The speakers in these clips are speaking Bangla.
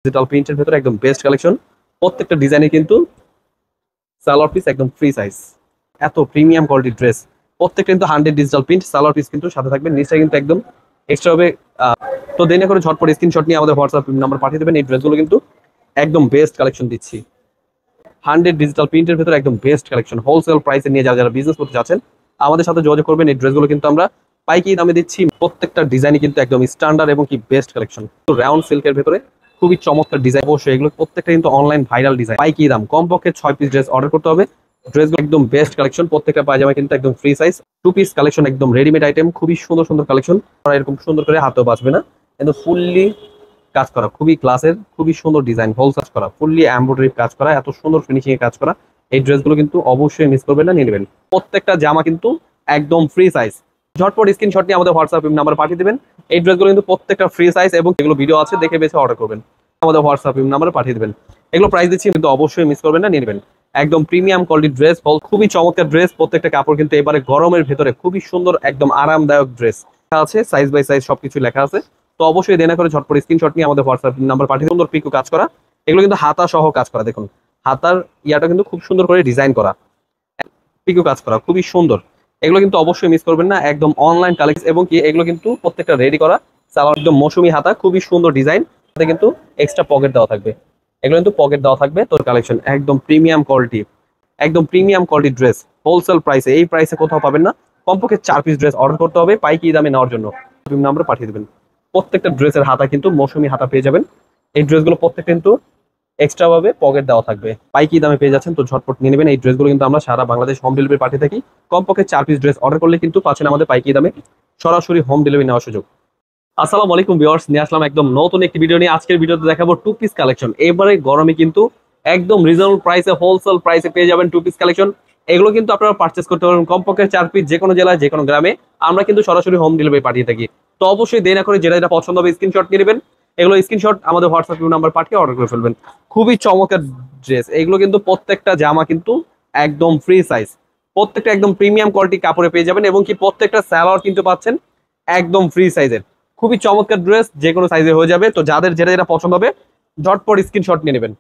ডিজিটাল প্রিন্টের ভেতরে একদম বেস্ট কালেকশন। প্রত্যেকটা ডিজাইনে কিন্তু সালোয়ার পিস একদম ফ্রি সাইজ। এত প্রিমিয়াম কোয়ালিটির ড্রেস, প্রত্যেকটা কিন্তু 100 ডিজিটাল প্রিন্ট, সালোয়ার পিস কিন্তু সাথে থাকবে, নিচটা কিন্তু একদম এক্সট্রা হবে। তো দেরি না করে ঝটপট স্ক্রিনশট নিয়ে আমাদের হোয়াটসঅ্যাপ নাম্বার পাঠিয়ে দেবেন। এই ড্রেসগুলো কিন্তু একদম বেস্ট কালেকশন দিচ্ছি। 100 ডিজিটাল প্রিন্টের ভেতরে একদম বেস্ট কালেকশন, হোলসেল প্রাইসে নিয়ে যারা বিজনেস করতে যাচ্ছেন আমাদের সাথে যোগাযোগ করবেন। এই ড্রেসগুলো কিন্তু আমরা পাইকারি দামে দিচ্ছি। প্রত্যেকটা ডিজাইনই কিন্তু একদম স্ট্যান্ডার্ড এবং কি বেস্ট কালেকশন। তো রাউন্ড সিল্কের ভেতরে খুবই চমৎকার ডিজাইন, অবশ্যই এগুলো প্রত্যেকটা কিন্তু অনলাইন ভাইরাল ডিজাইন। পাইকারি দাম, কমপক্ষে 6 পিস ড্রেস অর্ডার করতে হবে। ড্রেসগুলো একদম বেস্ট কালেকশন, প্রত্যেকটা পায়জামা কিন্তু একদম ফ্রি সাইজ। 2 পিস কালেকশন, একদম রেডিমেড আইটেম, খুবই সুন্দর সুন্দর কালেকশন। এরকম সুন্দর করে হাতেও বাঁচবে না, কিন্তু ফুললি কাজ করা, খুবই ক্লাসের, খুবই সুন্দর ডিজাইন, হোল কাজ করা, ফুললি এমব্রয়ডারি কাজ করা, এত সুন্দর ফিনিশিং এ কাজ করা। এই ড্রেসগুলো কিন্তু অবশ্যই মিস করবেন না, নিয়ে নেবেন। প্রত্যেকটা জামা কিন্তু একদম ফ্রি সাইজ। ঝটপট স্ক্রিনশট নিয়ে আমাদের হোয়াটসঅ্যাপ নাম্বার পাঠিয়ে দেবেন। এই ড্রেসগুলো কিন্তু প্রত্যেকটা ফ্রি সাইজ এবং এগুলো ভিডিও আছে, দেখে বেছে অর্ডার করবেন। আমাদের হোয়াটসঅ্যাপ নাম্বারে পাঠিয়ে দেবেন। এগুলো প্রাইস দিচ্ছি, কিন্তু অবশ্যই মিস করবেন না, নিয়ে নেবেন। একদম প্রিমিয়াম কোয়ালিটির ড্রেস, খুবই চমৎকার ড্রেস। প্রত্যেকটা কাপড় কিন্তু এবারে গরমের ভেতরে খুবই সুন্দর, একদম আরামদায়ক ড্রেস আছে, সাইজ বাই সাইজ সবকিছু লেখা আছে। তো অবশ্যই দেনা করে ঝটপট স্ক্রিনশট নিয়ে আমাদের হোয়াটসঅ্যাপ নাম্বার পাঠিয়ে সুন্দর পিকো কাজ করা। এগুলো কিন্তু হাতা সহ কাজ করা, দেখুন হাতার ইয়াটা কিন্তু খুব সুন্দর করে ডিজাইন করা, পিকো কাজ করা, খুবই সুন্দর। এগুলো কিন্তু অবশ্যই মিস করবেন না, একদম অনলাইন কালেকশন এবং কি এগুলো কিন্তু প্রত্যেকটা রেডি করা সালোয়ার, একদম মৌসুমি হাতা, খুবই সুন্দর ডিজাইন, সাথে কিন্তু এক্সট্রা পকেট দেওয়া থাকবে। এগুলো কিন্তু পকেট দেওয়া থাকবে। তোর কালেকশন একদম প্রিমিয়াম কোয়ালিটি, একদম প্রিমিয়াম কোয়ালিটির ড্রেস, হোলসেল প্রাইসে, এই প্রাইসে কোথাও পাবেন না। কমপক্ষে 4 পিস ড্রেস অর্ডার করতে হবে পাইকারি দামে নেওয়ার জন্য। নাম্বার পাঠিয়ে দেবেন। প্রত্যেকটা ড্রেসের হাতা কিন্তু মৌসুমি হাতা পেয়ে যাবেন। এই ড্রেসগুলো প্রত্যেকটা কিন্তু এক্সট্রা ভাবে পকেট দেওয়া থাকবে, পাইকারি দামে পেয়ে যাচ্ছেন। তো ঝটপট নিয়ে নেবেন। এই ড্রেসগুলো কিন্তু আমরা সারা বাংলাদেশ হোম ডেলিভারি পাঠিয়ে থাকি। কমপক্ষে 4 পিস ড্রেস অর্ডার করলে কিন্তু পাচ্ছেন আমাদের পাইকারি দামে সরাসরি হোম ডেলিভারি নেওয়ার সুযোগ। আসসালামু আলাইকুম ভিউয়ার্স, নিয়ে আসলাম একদম নতুন একটি ভিডিও নিয়ে। আজকের ভিডিওতে দেখাবো 2 পিস কালেকশন। এবারে গরমে কিন্তু একদম রিজনেবল প্রাইসে, হোলসেল প্রাইসে পেয়ে যাবেন 2 পিস কালেকশন। এগুলো কিন্তু আপনারা পারচেস করতে পারবেন কমপক্ষে 4 পিস, যে কোনো জেলায়, যে কোনো গ্রামে আমরা কিন্তু সরাসরি হোম ডেলিভারি পাঠিয়ে থাকি। তো অবশ্যই দেরি না করে যেটা যেটা পছন্দ হবে স্ক্রিনশট নিয়ে নেবেন। এগুলো স্ক্রিনশট আমাদের হোয়াটসঅ্যাপ নাম্বার পাঠিয়ে অর্ডার করে ফেলবেন। খুবই চমৎকার ড্রেস এগুলো, কিন্তু প্রত্যেকটা জামা কিন্তু একদম ফ্রি সাইজ, প্রত্যেকটা একদম প্রিমিয়াম কোয়ালিটি কাপড়ে পেয়ে যাবেন এবং কি প্রত্যেকটা সালোয়ার কিন্তু পাচ্ছেন একদম ফ্রি সাইজের। খুবই চমৎকার ড্রেস, যে কোনো সাইজে হয়ে যাবে। তো যাদের যেটা যেটা পছন্দ হবে ঝটপট স্ক্রিনশট নিয়ে নেবেন।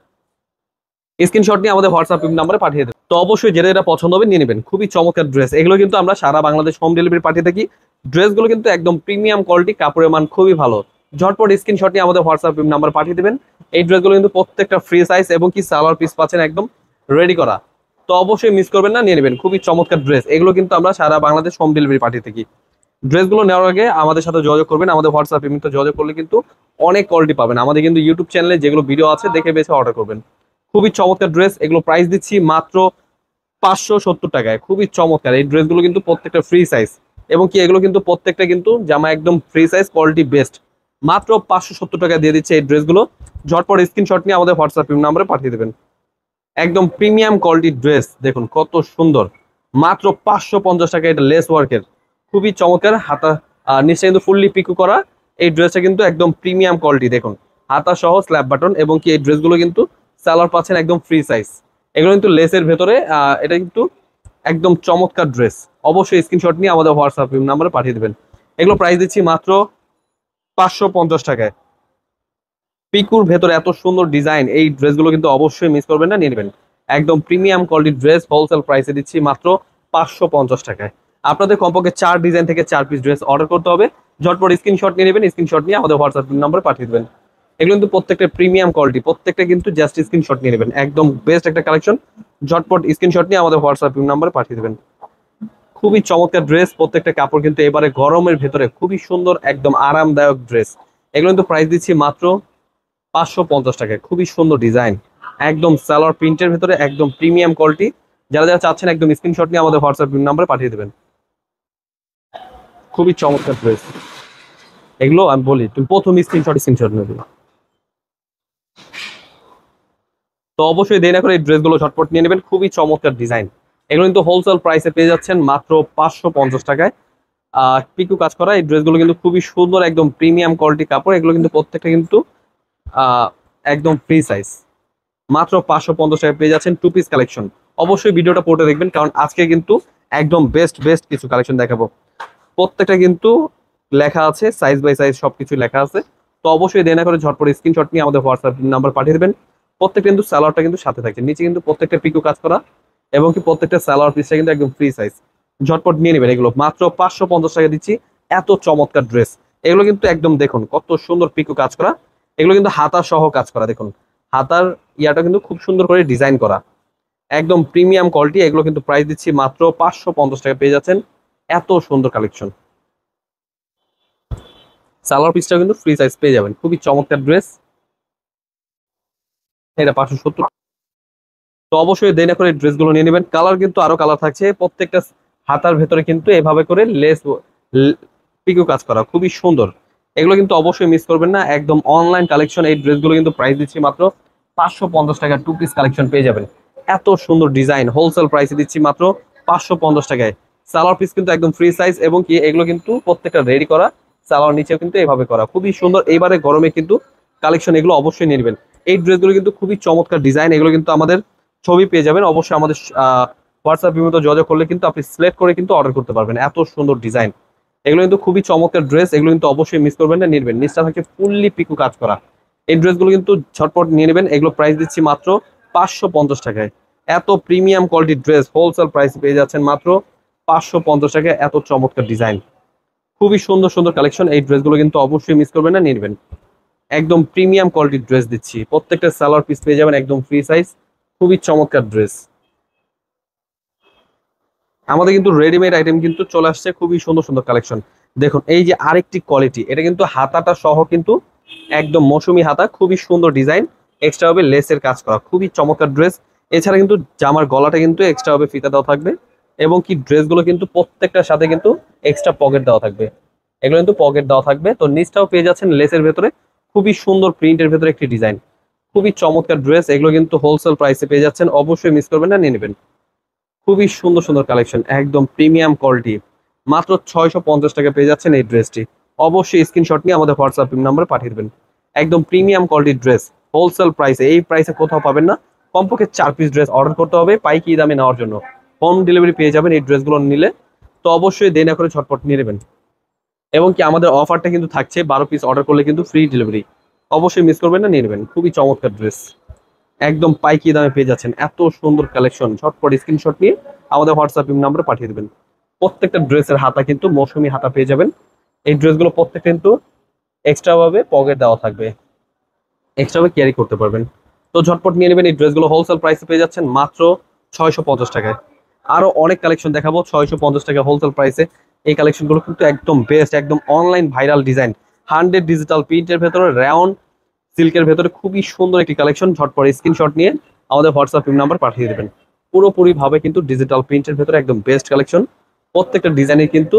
স্ক্রিনশট নিয়ে আমাদের হোয়াটসঅ্যাপ নাম্বারে পাঠিয়ে দেবেন। তো অবশ্যই যেটা যেটা পছন্দ হবে নিয়ে নেবেন। খুবই চমৎকার ড্রেস এগুলো, কিন্তু আমরা সারা বাংলাদেশ হোম ডেলিভারি পাঠিয়ে থাকি। ড্রেসগুলো কিন্তু একদম প্রিমিয়াম কোয়ালিটি, কাপড়ের মান খুবই ভালো। ঝটপট স্ক্রিনশট নিয়ে আমাদের হোয়াটসঅ্যাপ নাম্বার পাঠিয়ে দেবেন। এই ড্রেসগুলো কিন্তু প্রত্যেকটা ফ্রি সাইজ এবং কি সালোয়ার পিস পাচ্ছেন একদম রেডি করা। তো অবশ্যই মিস করবেন না, নিয়ে নেবেন। খুবই চমৎকার ড্রেস এগুলো, কিন্তু আমরা সারা বাংলাদেশ হোম ডেলিভারি পাঠিয়ে থাকি। ড্রেসগুলো নেওয়ার আগে আমাদের সাথে যোগাযোগ করবেন। আমাদের হোয়াটসঅ্যাপ যোগাযোগ করলে কিন্তু অনেক কোয়ালিটি পাবেন। আমাদের কিন্তু ইউটিউব চ্যানেলে যেগুলো ভিডিও আছে দেখে বেছে অর্ডার করবেন। খুবই চমৎকার ড্রেস এগুলো, প্রাইস দিচ্ছি মাত্র 570 টাকায়। খুবই চমৎকার এই ড্রেসগুলো, কিন্তু প্রত্যেকটা ফ্রি সাইজ এবং কি এগুলো কিন্তু প্রত্যেকটা কিন্তু জামা একদম ফ্রি সাইজ, কোয়ালিটি বেস্ট। মাত্র 570 টাকা দিয়ে দিচ্ছে এই ড্রেসগুলো। ঝটপট স্ক্রিনশট নিয়ে আমাদের হোয়াটসঅ্যাপ নাম্বারে পাঠিয়ে দেবেন। একদম প্রিমিয়াম কোয়ালিটির ড্রেস, দেখুন কত সুন্দর। মাত্র 550 টাকা, এটা লেস ওয়ার্কের, খুবই চমৎকার। হাতা নিচে কিন্তু ফুললি পিকু করা। এই ড্রেসটা কিন্তু একদম প্রিমিয়াম কোয়ালিটি, দেখুন হাতা সহ স্ল্যাব বাটন এবং কি এই ড্রেসগুলো কিন্তু সালোয়ার পাচ্ছেন একদম ফ্রি সাইজ। এগুলো কিন্তু লেসের ভেতরে, এটা কিন্তু একদম চমৎকার ড্রেস। অবশ্যই স্ক্রিনশট নিয়ে আমাদের হোয়াটসঅ্যাপ নাম্বারে পাঠিয়ে দেবেন। এগুলো প্রাইস দিচ্ছি মাত্র 550 টাকায়। পিকুর ভেতরে এত সুন্দর ডিজাইন, এই ড্রেসগুলো কিন্তু অবশ্যই মিস করবেন না, নিয়ে নেবেন। একদম প্রিমিয়াম কোয়ালিটির ড্রেস, হোলসেল প্রাইসে দিচ্ছি মাত্র 550 টাকায়। আপনাদের কমপক্ষে 4 ডিজাইন থেকে 4 পিস ড্রেস অর্ডার করতে হবে। ঝটপট স্ক্রিনশট নিয়ে নেবেন। স্ক্রিনশট নিয়ে আমাদের হোয়াটসঅ্যাপ নাম্বারে পাঠিয়ে দেবেন। এগুলো কিন্তু প্রত্যেকটা প্রিমিয়াম কোয়ালিটি, প্রত্যেকটা কিন্তু জাস্ট স্ক্রিনশট নিয়ে নেবেন। একদম বেস্ট একটা কালেকশন। ঝটপট স্ক্রিনশট নিয়ে আমাদের হোয়াটসঅ্যাপ নাম্বারে পাঠিয়ে দেবেন। খুবই চমৎকার ড্রেস, প্রত্যেকটা কাপড় কিন্তু এবারে গরমের ভেতরে খুবই সুন্দর, একদম আরামদায়ক ড্রেস। এগুলো কিন্তু প্রাইস দিচ্ছি মাত্র 550 টাকায়। খুবই সুন্দর ডিজাইন, একদম সালোয়ার প্রিন্টের ভেতরে, একদম প্রিমিয়াম কোয়ালিটি। যারা যারা চাচ্ছেন একদম স্ক্রিনশট নিয়ে আমাদের হোয়াটসঅ্যাপ নাম্বারে পাঠিয়ে দেবেন। খুবই চমৎকার ড্রেস এগুলো, আমি বলি তুমি প্রথম স্ক্রিনশট নেবে। তো অবশ্যই দেরি না করে এই ড্রেসগুলো ঝটপট নিয়ে নেবেন। খুবই চমৎকার ডিজাইন এগুলো, কিন্তু হোলসেল প্রাইসে পেয়ে যাচ্ছেন মাত্র 550 টাকায়। পিকু কাজ করা এই ড্রেসগুলো কিন্তু খুবই সুন্দর, একদম প্রিমিয়াম কোয়ালিটি কাপড়। এগুলো কিন্তু প্রত্যেকটা কিন্তু একদম ফ্রি সাইজ। মাত্র 550 টাকায় পেয়ে যাচ্ছেন 2 পিস কালেকশন। অবশ্যই ভিডিওটা পড়ে দেখবেন, কারণ আজকে কিন্তু একদম বেস্ট বেস্ট কিছু কালেকশন দেখাবো। প্রত্যেকটা কিন্তু লেখা আছে, সাইজ বাই সাইজ সবকিছু লেখা আছে। তো অবশ্যই দেরি না করে ঝটপট স্ক্রিনশট নিয়ে আমাদের হোয়াটসঅ্যাপ নাম্বার পাঠিয়ে দেবেন। প্রত্যেকটা কিন্তু সালোয়ারটা কিন্তু সাথে থাকছে, নিচে কিন্তু প্রত্যেকটা পিকো কাজ করা এবং কি প্রত্যেকটা সালোয়ার পিসটা কিন্তু একদম ফ্রি সাইজ। ঝটপট নিয়ে নেবেন, এগুলো মাত্র 550 টাকা দিচ্ছি। এত চমৎকার ড্রেস, এগুলো কিন্তু একদম দেখুন কত সুন্দর পিকো কাজ করা, এগুলো কিন্তু হাতা সহ কাজ করা, দেখুন হাতার ইয়াটা কিন্তু খুব সুন্দর করে ডিজাইন করা, একদম প্রিমিয়াম কোয়ালিটি। এগুলো কিন্তু প্রাইস দিচ্ছি মাত্র 550 টাকা পেয়ে যাচ্ছেন। এত সুন্দর কালেকশন, সালোয়ার পিসটা কিন্তু ফ্রি সাইজ পেয়ে যাবেন, খুবই চমৎকার ড্রেস। এটা 570। তো অবশ্যই দেরি না করে ড্রেসগুলো নিয়ে নেবেন। কালার কিন্তু আরো কালার থাকছে, প্রত্যেকটা হাতার ভেতরে কিন্তু এভাবে করে লেস পিকো কাজ করা, খুবই সুন্দর। এগুলো কিন্তু অবশ্যই মিস করবেন না, একদম অনলাইন কালেকশন। এই ড্রেসগুলো কিন্তু প্রাইস দিচ্ছি মাত্র 550 টাকা, 2 পিস কালেকশন পেয়ে যাবেন। এত সুন্দর ডিজাইন হোলসেল প্রাইসে দিচ্ছি মাত্র 550 টাকায়। সালোয়ার পিস কিন্তু একদম ফ্রি সাইজ এবং কি এগুলো কিন্তু প্রত্যেকটা রেডি করা, সালোয়ার নিচেও কিন্তু এভাবে করা, খুবই সুন্দর। এইবারে গরমে কিন্তু কালেকশন এগুলো অবশ্যই নিয়ে নেবেন। এই ড্রেসগুলো কিন্তু খুবই চমৎকার ডিজাইন, এগুলো কিন্তু আমাদের ছবি পেয়ে যাবেন অবশ্যই আমাদের হোয়াটসঅ্যাপ মতো যোগাযোগ করলে কিন্তু আপনি সিলেক্ট করে কিন্তু অর্ডার করতে পারবেন। এত সুন্দর ডিজাইন, এগুলো কিন্তু খুবই চমৎকার ড্রেস, এগুলো কিন্তু অবশ্যই মিস করবেন না, নিবেন। নিচটা থাকে ফুললি পিকো কাজ করা, এই ড্রেসগুলো কিন্তু ঝটপট নিয়ে নেবেন। এগুলো প্রাইস দিচ্ছি মাত্র 550 টাকায়। এত প্রিমিয়াম কোয়ালিটির ড্রেস হোলসেল প্রাইস পেয়ে যাচ্ছেন মাত্র 550 টাকায়। এত চমৎকার ডিজাইন, খুবই সুন্দর সুন্দর কালেকশন, এই ড্রেসগুলো কিন্তু অবশ্যই মিস করবেন না, নিবেন। একদম প্রিমিয়াম কোয়ালিটির ড্রেস দিচ্ছি, প্রত্যেকটা সালোয়ার পিস পেয়ে যাবেন একদম ফ্রি সাইজ, খুবই চমৎকার ড্রেস। আমাদের কিন্তু রেডিমেড আইটেম কিন্তু চলে আসছে, খুবই সুন্দর সুন্দর কালেকশন। দেখুন এই যে আরেকটি কোয়ালিটি, এটা কিন্তু হাতাটা সহ কিন্তু একদম মৌসুমী হাতা, খুবই সুন্দর ডিজাইন, এক্সট্রা হবে লেসের কাজ করা, খুবই চমৎকার ড্রেস। এছাড়া কিন্তু জামার গলাটা কিন্তু এক্সট্রা হবে ফিতা দেওয়া থাকবে এবং কি ড্রেসগুলো কিন্তু প্রত্যেকটার সাথে কিন্তু এক্সট্রা পকেট দেওয়া থাকবে, এগুলো কিন্তু পকেট দেওয়া থাকবে। তো নিচটাও পেয়ে যাচ্ছেন লেসের ভেতরে, খুবই সুন্দর প্রিন্টের ভেতরে একটি ডিজাইন, খুবই চমৎকার ড্রেস। এগুলো কিন্তু হোলসেল প্রাইসে পেয়ে যাচ্ছেন, অবশ্যই মিস করবেন না, নিয়ে নেবেন। খুবই সুন্দর সুন্দর কালেকশন, একদম প্রিমিয়াম কোয়ালিটি, মাত্র 650 টাকা পেয়ে যাচ্ছেন এই ড্রেসটি। অবশ্যই স্ক্রিনশট নিয়ে আমাদের হোয়াটসঅ্যাপ নাম্বারে পাঠিয়ে দেবেন। একদম প্রিমিয়াম কোয়ালিটির ড্রেস হোলসেল প্রাইসে, এই প্রাইসে কোথাও পাবেন না। কমপক্ষে 4 পিস ড্রেস অর্ডার করতে হবে পাইকারি দামে নেওয়ার জন্য, হোম ডেলিভারি পেয়ে যাবেন এই ড্রেসগুলো নিলে। তো অবশ্যই দেরি না করে ঝটপট নিয়ে নেবেন। এবং কি আমাদের অফারটা কিন্তু থাকছে, 12 পিস অর্ডার করলে কিন্তু ফ্রি ডেলিভারি, অবশ্যই মিস করবেন না, নিয়ে নেবেন। খুবই চমৎকার ড্রেস, একদম পাইকারি দামে পেয়ে যাচ্ছেন। এত সুন্দর কালেকশন, ঝটপট স্ক্রিনশট নিয়ে আমাদের হোয়াটসঅ্যাপ নাম্বারে পাঠিয়ে দেবেন। প্রত্যেকটা ড্রেসের হাতা কিন্তু মৌসুমী হাতা পেয়ে যাবেন। এই ড্রেসগুলো প্রত্যেকটা কিন্তু এক্সট্রা ভাবে পকেট দেওয়া থাকবে, এক্সট্রা ভাবে ক্যারি করতে পারবেন। তো ঝটপট নিয়ে নেবেন, এই ড্রেসগুলো হোলসেল প্রাইসে পেয়ে যাচ্ছেন মাত্র 650 টাকায়। আরো অনেক কালেকশন দেখাবো 650 টাকা হোলসেল প্রাইসে। এই কালেকশনগুলো কিন্তু একদম বেস্ট, একদম অনলাইন ভাইরাল ডিজাইন, 100 ডিজিটাল প্রিন্টের ভেতরে রাউন্ড সিল্কের ভেতরে খুবই সুন্দর একটি কালেকশন। ঝটপট স্ক্রিনশট নিয়ে আমাদের হোয়াটসঅ্যাপ নাম্বার পাঠিয়ে দেবেন। পুরোপুরি ভাবে কিন্তু ডিজিটাল প্রিন্টের ভেতরে একদম বেস্ট কালেকশন, প্রত্যেকটা ডিজাইনের কিন্তু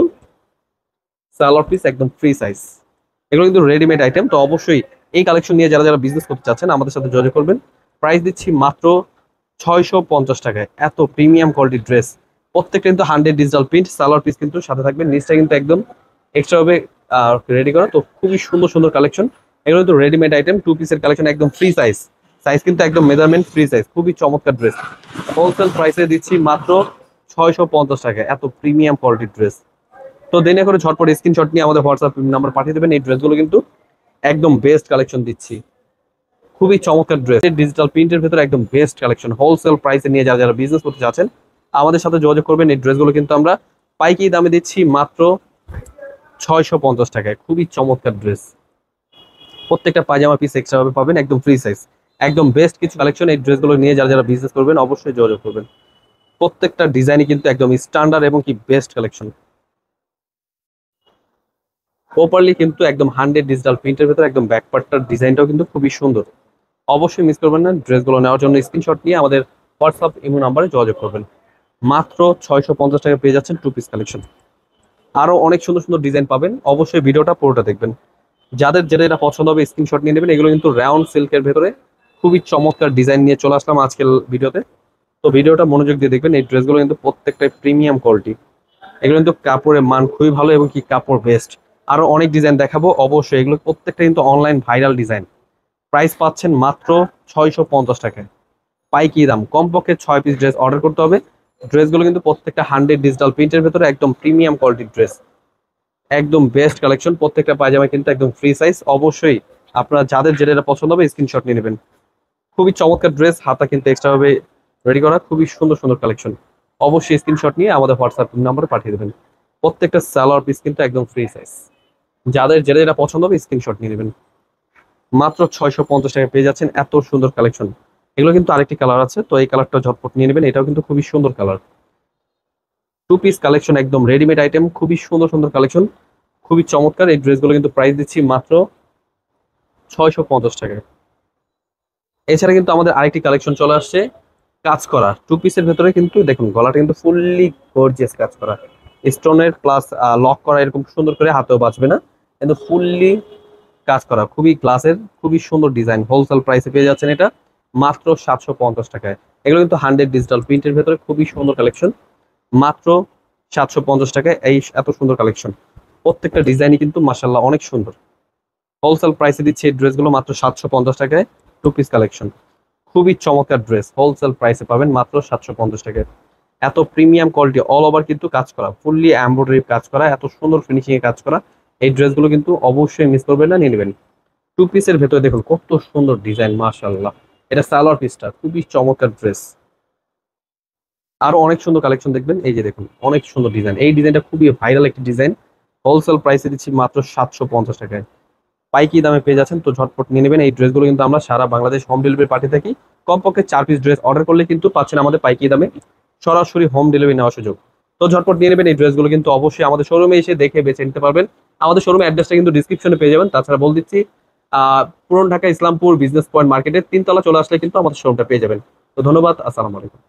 সালোয়ার পিস একদম ফ্রি সাইজ, এগুলো কিন্তু রেডিমেড আইটেম। তো অবশ্যই এই কালেকশন নিয়ে যারা যারা বিজনেস করতে চাচ্ছেন আমাদের সাথে যোগাযোগ করবেন। প্রাইস দিচ্ছি মাত্র 650 টাকায়। এত প্রিমিয়াম কোয়ালিটির ড্রেস, প্রত্যেকটা কিন্তু 100 ডিজিটাল প্রিন্ট, সালোয়ার পিস কিন্তু সাথে থাকবে, নিচটা কিন্তু একদম এক্সট্রা ভাবে রেডি করা। তো খুবই সুন্দর সুন্দর কালেকশন, এগুলো কিন্তু রেডিমেড আইটেম, 2 পিসের কালেকশন, একদম ফ্রি সাইজ, সাইজ কিন্তু একদম মেজারমেন্ট ফ্রি সাইজ, খুবই চমৎকার ড্রেস। হোলসেল প্রাইসে দিচ্ছি মাত্র 650 টাকায়, এত প্রিমিয়াম কোয়ালিটির ড্রেস। তো দেরি করে ঝটপট স্ক্রিনশট নিয়ে আমাদের হোয়াটসঅ্যাপ নাম্বার পাঠিয়ে দেবেন। এই ড্রেসগুলো কিন্তু একদম বেস্ট কালেকশন দিচ্ছি, খুবই চমৎকার ড্রেস, ডিজিটাল প্রিন্টের ভেতরে একদম বেস্ট কালেকশন। হোলসেল প্রাইসে নিয়ে যারা যারা বিজনেস করতে চাচ্ছেন আমাদের সাথে যোগাযোগ করবেন। এই ড্রেসগুলো কিন্তু আমরা পাইকারি দামে দিচ্ছি মাত্র 650 টাকায়, খুবই চমৎকার ড্রেস। প্রত্যেকটা পায়জামা পিস এক্সট্রা ভাবে পাবেন, একদম ফ্রি সাইজ, একদম বেস্ট কিছু কালেকশন। এই ড্রেসগুলো নিয়ে যারা যারা বিজনেস করবেন অবশ্যই যোগাযোগ করবেন। প্রত্যেকটা ডিজাইনই কিন্তু একদম স্ট্যান্ডার্ড এবং কি বেস্ট কালেকশন, প্রপারলি কিন্তু একদম 100 ডিজিটাল প্রিন্টের ভেতরে একদম ব্যাকপার্টটার ডিজাইনটাও কিন্তু খুবই সুন্দর। অবশ্যই মিস করবেন না, ড্রেসগুলো নেওয়ার জন্য স্ক্রিনশট নিয়ে আমাদের হোয়াটসঅ্যাপ ইমো নাম্বারে যোগাযোগ করবেন। মাত্র 650 টাকা পেয়ে যাচ্ছেন 2 পিস কালেকশন। আরো অনেক সুন্দর সুন্দর ডিজাইন পাবেন, অবশ্যই ভিডিওটা পুরোটা দেখবেন। যাদের যেটা এটা পছন্দ হবে স্ক্রিনশট নিয়ে নেবেন। এগুলো কিন্তু রাউন্ড সিল্কের ভেতরে খুবই চমৎকার ডিজাইন নিয়ে চলে আসলাম আজকের ভিডিওতে। তো ভিডিওটা মনোযোগ দিয়ে দেখবেন, এই ড্রেসগুলো কিন্তু প্রত্যেকটাই প্রিমিয়াম কোয়ালিটি, এগুলো কিন্তু কাপড়ের মান খুবই ভালো এবং কি কাপড় বেস্ট। আরো অনেক ডিজাইন দেখাবো অবশ্যই, এগুলো প্রত্যেকটা কিন্তু অনলাইন ভাইরাল ডিজাইন। প্রাইস পাচ্ছেন মাত্র 650 টাকায়, পাইকারি দাম। কমপক্ষে 6 পিস ড্রেস অর্ডার করতে হবে। ড্রেসগুলো কিন্তু প্রত্যেকটা 100 ডিজিটাল প্রিন্টের ভেতরে একদম প্রিমিয়াম কোয়ালিটির ড্রেস, একদম বেস্ট কালেকশন। প্রত্যেকটা পায়জামা কিন্তু একদম ফ্রি সাইজ, অবশ্যই আপনারা যাদের যেটা এটা পছন্দ হবে স্ক্রিনশট নিয়ে নেবেন। খুবই চমৎকার ড্রেস, হাতা কিন্তু এক্সট্রা ভাবে রেডি করা, খুবই সুন্দর সুন্দর কালেকশন। অবশ্যই স্ক্রিনশট নিয়ে আমাদের হোয়াটসঅ্যাপ নাম্বারে পাঠিয়ে দেবেন। প্রত্যেকটা সালোয়ার পিস কিন্তু একদম ফ্রি সাইজ। যাদের যেটা যেটা পছন্দ হবে স্ক্রিনশট নিয়ে নেবেন। মাত্র 650 টাকা পেয়ে যাচ্ছেন এত সুন্দর কালেকশন। এগুলো কিন্তু আরেকটি কালার আছে, তো এই কালারটা ঝটপট নিয়ে নেবেন, এটাও কিন্তু খুবই সুন্দর কালার। টু পিস কালেকশন, একদম রেডিমেড আইটেম, খুবই সুন্দর সুন্দর কালেকশন, খুবই চমৎকার। এই ড্রেসগুলো কিন্তু প্রাইস দিচ্ছি মাত্র 650 টাকায়। এছাড়া কিন্তু আমাদের আরেকটি কালেকশন চলে আসছে কাজ করা টু পিসের ভেতরে, কিন্তু দেখুন গলাটা কিন্তু ফুললি গর্জিয়াস কাজ করা, স্টোনের প্লাস লক করা, এরকম সুন্দর করে হাতেও বাজবে না, কিন্তু ফুললি কাজ করা, খুবই গ্লাসের, খুবই সুন্দর ডিজাইন। হোলসেল প্রাইসে পেয়ে যাচ্ছেন এটা মাত্র 750 টাকায়। এগুলো কিন্তু 100 ডিজিটাল প্রিন্টের ভেতরে খুবই সুন্দর কালেকশন, মাত্র 750 টাকায় এই এত সুন্দর কালেকশন। প্রত্যেকটা ডিজাইনই কিন্তু মাসাল্লাহ অনেক সুন্দর। হোলসেল প্রাইসে দিচ্ছে এই ড্রেসগুলো মাত্র 750 টাকায়। টু পিস কালেকশন, খুবই চমৎকার ড্রেস, হোলসেল প্রাইসে পাবেন মাত্র 750 টাকায়। এত প্রিমিয়াম কোয়ালিটি, অল ওভার কিন্তু কাজ করা, ফুললি এমব্রয়ডারি কাজ করা, এত সুন্দর ফিনিশিং এ কাজ করা। এই ড্রেসগুলো কিন্তু অবশ্যই মিস করবেন না, নিয়ে নেবেন। টু পিসের ভেতরে দেখুন কত সুন্দর ডিজাইন, মাশাআল্লাহ। এটা সালোয়ার পিসটা খুবই চমৎকার ড্রেস। আরো অনেক সুন্দর কালেকশন দেখবেন, এই যে দেখুন অনেক সুন্দর ডিজাইন, এই ডিজাইনটা খুবই ভাইরাল একটি ডিজাইন। হোলসেল প্রাইসে দিচ্ছি মাত্র 750 টাকায়। পাইকি দামে পেয়ে যাচ্ছেন, তো ঝটপট নিয়ে নেবেন। এই ড্রেসগুলো কিন্তু আমরা সারা বাংলাদেশ হোম ডেলিভারি পাঠিয়ে থাকি। কমপক্ষে 4 পিস ড্রেস অর্ডার করলে কিন্তু পাচ্ছেন আমাদের পাইকি দামে সরাসরি হোম ডেলিভারি নেওয়ার সুযোগ। তো ঝটপট নিয়ে নেবেন। এই ড্রেসগুলো কিন্তু অবশ্যই আমাদের শোরুমে এসে দেখে বেছে নিতে পারবেন। আমাদের শোরুমের অ্যাড্রেসটা কিন্তু ডিসক্রিপশনে পেয়ে যাবেন। তাছাড়া বল দিচ্ছি, পুরান ঢাকা ইসলামপুর বিজনেস পয়েন্ট মার্কেটের 3 তলা চলে আসলে কিন্তু আমাদের শোরুমটা পেয়ে যাবেন। তো ধন্যবাদ, আসসালামু আলাইকুম।